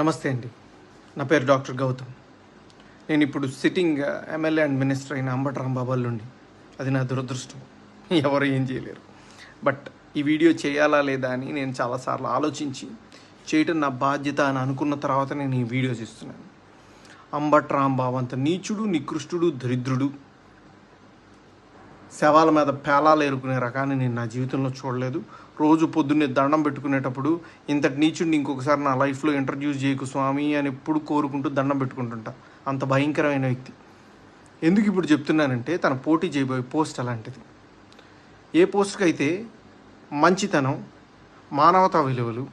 నమస్తే అండి. నా పేరు డాక్టర్ గౌతమ్. నేను ఇప్పుడు సిట్టింగ్ ఎమ్మెల్యే అండ్ మినిస్టర్ అయిన అంబటి రాంబాబు నుండి. అది నా దురదృష్టం. ఎవరు ఏం చేయలేరు. బట్ ఈ వీడియో చేయాలా లేదా అని నేను చాలాసార్లు ఆలోచించి చేయటం నా బాధ్యత అని అనుకున్న తర్వాత నేను ఈ వీడియోస్ ఇస్తున్నాను. అంబటి రాంబాబు అంత నీచుడు, నికృష్టుడు, దరిద్రుడు, శవాల మీద పేలాలు ఏరుకునే రకాన్ని నేను నా జీవితంలో చూడలేదు. రోజు పొద్దున్నే దండం పెట్టుకునేటప్పుడు ఇంతటి నీచుడిని ఇంకొకసారి నా లైఫ్లో ఇంట్రడ్యూస్ చేయకు స్వామి అని ఎప్పుడు కోరుకుంటూ దండం పెట్టుకుంటుంటా. అంత భయంకరమైన వ్యక్తి. ఎందుకు ఇప్పుడు చెప్తున్నానంటే తన పోటీ చేయబోయే పోస్ట్ అలాంటిది. ఏ పోస్ట్కి అయితే మంచితనం, మానవతా విలువలు,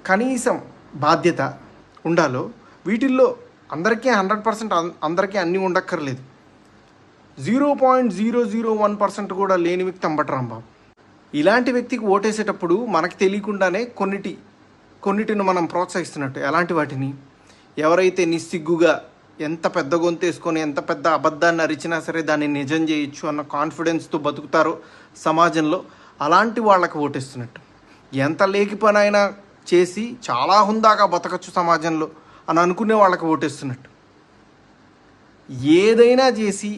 కనీసం బాధ్యత ఉండాలో వీటిల్లో అందరికీ 100% అందరికీ అన్నీ ఉండక్కర్లేదు. 0.001% కూడా లేని వ్యక్తి అంబటి రాంబాబు. ఇలాంటి వ్యక్తికి ఓటేసేటప్పుడు మనకు తెలియకుండానే కొన్నిటిని మనం ప్రోత్సహిస్తున్నట్టు. ఎలాంటి వాటిని? ఎవరైతే నిస్సిగ్గుగా ఎంత పెద్ద గొంతేసుకొని ఎంత పెద్ద అబద్ధాన్ని అరిచినా సరే దాన్ని నిజం చేయొచ్చు అన్న కాన్ఫిడెన్స్తో బతుకుతారో సమాజంలో, అలాంటి వాళ్ళకి ఓటేస్తున్నట్టు. ఎంత లేకి పని అయినా చేసి చాలా హుందాగా బతకచ్చు సమాజంలో అని అనుకునే వాళ్ళకి ఓటేస్తున్నట్టు. ఏదైనా చేసి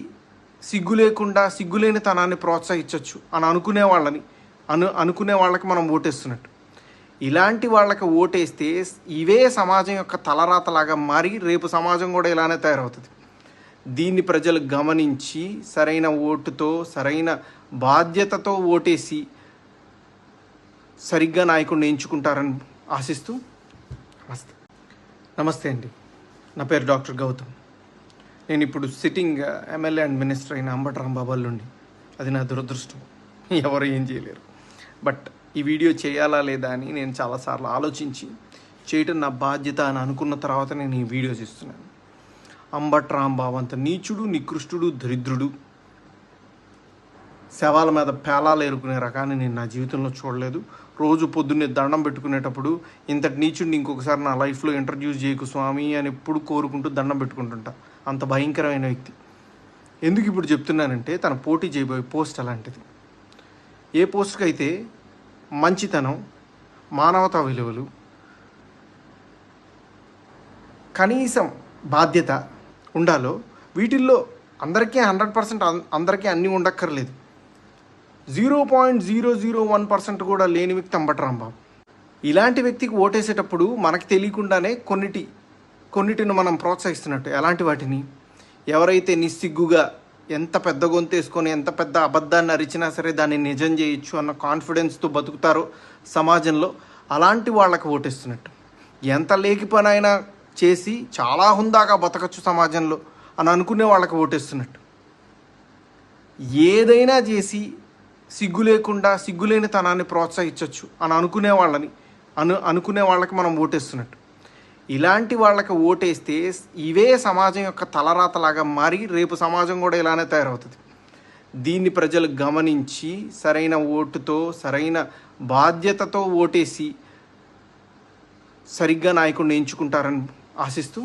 సిగ్గు లేకుండా సిగ్గులేని తనాన్ని ప్రోత్సహించవచ్చు అని అనుకునే వాళ్ళకి మనం ఓటేస్తున్నట్టు. ఇలాంటి వాళ్ళకి ఓటేస్తే ఇవే సమాజం యొక్క తలరాతలాగా మారి రేపు సమాజం కూడా ఇలానే తయారవుతుంది. దీన్ని ప్రజలు గమనించి సరైన ఓటుతో, సరైన బాధ్యతతో ఓటేసి సరిగ్గా నాయకుడిని ఎంచుకుంటారని ఆశిస్తూ నమస్తే అండి. నా పేరు డాక్టర్ గౌతమ్. నేను ఇప్పుడు సిట్టింగ్ ఎమ్మెల్యే అండ్ మినిస్టర్ అయిన అంబటి రాంబాబు నుండి. అది నా దురదృష్టం. ఎవరు ఏం చేయలేరు. బట్ ఈ వీడియో చేయాలా లేదా అని నేను చాలాసార్లు ఆలోచించి చేయటం నా బాధ్యత అని అనుకున్న తర్వాత నేను ఈ వీడియోస్ ఇస్తున్నాను. అంబటి రాంబాబు అంత నీచుడు, నికృష్టుడు, దరిద్రుడు, శవాల మీద పేలాలు ఏరుకునే రకాన్ని నేను నా జీవితంలో చూడలేదు. రోజు పొద్దున్నే దండం పెట్టుకునేటప్పుడు ఇంతటి నీచుడిని ఇంకొకసారి నా లైఫ్లో ఇంట్రడ్యూస్ చేయకు స్వామి అని ఎప్పుడు కోరుకుంటూ దండం పెట్టుకుంటుంటా. అంత భయంకరమైన వ్యక్తి. ఎందుకు ఇప్పుడు చెప్తున్నానంటే తన పోటీ చేయబోయే పోస్ట్ అలాంటిది. ఏ పోస్ట్కి అయితే మంచితనం, మానవతా విలువలు, కనీసం బాధ్యత ఉండాలో వీటిల్లో అందరికీ 100% అందరికీ అన్నీ ఉండక్కర్లేదు. 0.001% కూడా లేని వ్యక్తి అంబటి రాంబాబు. ఇలాంటి వ్యక్తికి ఓటేసేటప్పుడు మనకు తెలియకుండానే కొన్నిటిని మనం ప్రోత్సహిస్తున్నట్టు. ఎలాంటి వాటిని? ఎవరైతే నిస్సిగ్గుగా ఎంత పెద్ద గొంతేసుకొని ఎంత పెద్ద అబద్ధాన్ని అరిచినా సరే దాన్ని నిజం చేయొచ్చు అన్న కాన్ఫిడెన్స్తో బతుకుతారో సమాజంలో, అలాంటి వాళ్ళకి ఓటేస్తున్నట్టు. ఎంత లేకి పని అయినా చేసి చాలా హుందాగా బతకచ్చు సమాజంలో అని అనుకునే వాళ్ళకి ఓటేస్తున్నట్టు. ఏదైనా చేసి సిగ్గు లేకుండా సిగ్గులేని తనాన్ని ప్రోత్సహించవచ్చు అని అనుకునే వాళ్ళకి మనం ఓటేస్తున్నట్టు. ఇలాంటి వాళ్ళకి ఓటేస్తే ఇవే సమాజం యొక్క తలరాతలాగా మారి రేపు సమాజం కూడా ఇలానే తయారవుతుంది. దీన్ని ప్రజలు గమనించి సరైన ఓటుతో, సరైన బాధ్యతతో ఓటేసి సరిగ్గా నాయకుడిని ఎంచుకుంటారని ఆశిస్తూ